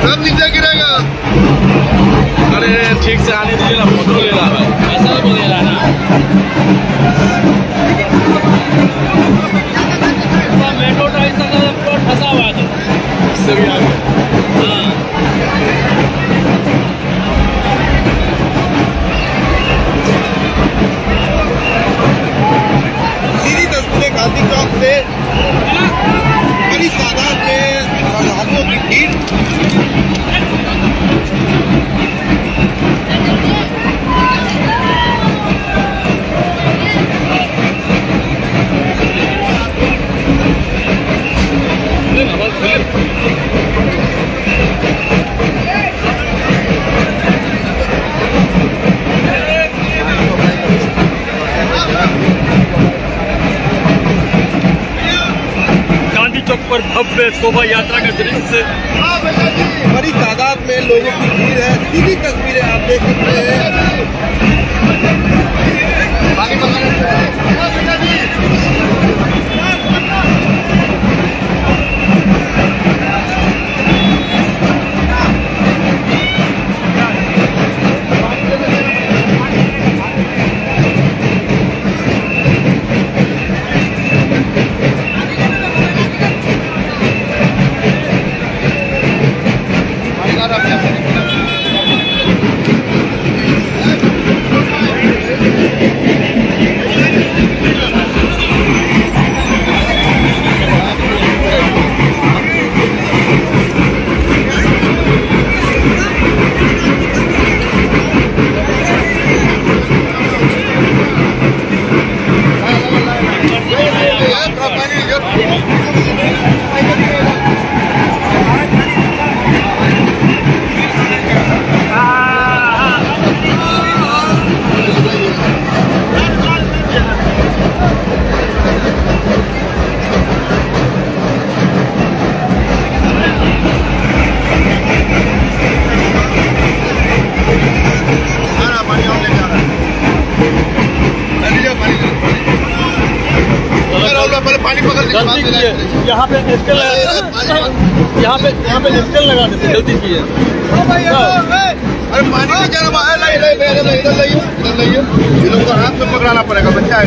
सब नीचे गिरेगा। अरे ठीक से आने दीजिए ना, फोटो ले रहा है, ऐसा भी ले रहा ना। मेट्रो ऐसा पूरा फंसा हुआ था, इससे भी आगे। हाँ सीधी तस्वीरें गांधी चौक से बड़ी तादाद में श्रद्धालुओं की भीड़। गांधी चौक पर भव्य शोभा यात्रा का दृश्य, बड़ी तादाद में लोगों की भीड़ है। सीधी तस्वीरें आप देख सकते हैं। पानी पकड़ गलती की है, यहाँ पे स्केल यहाँ पे स्केल लगा देते, गलती की है। अरे पानी में जरा बाहर इधर लाइए। ये लोग को हाथ में पकड़ाना पड़ेगा, बच्चा है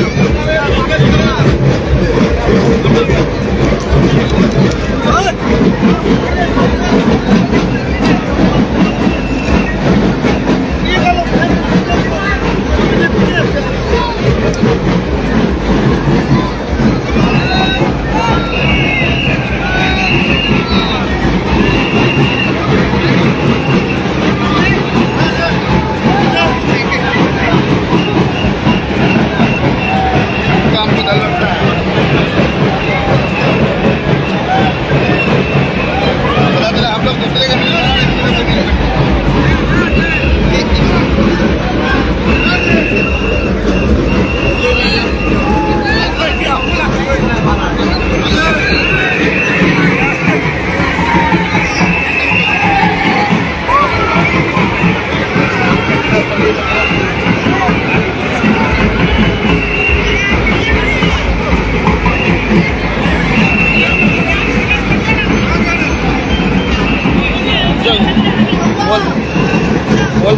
बोल,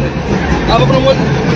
आप अपना बोल।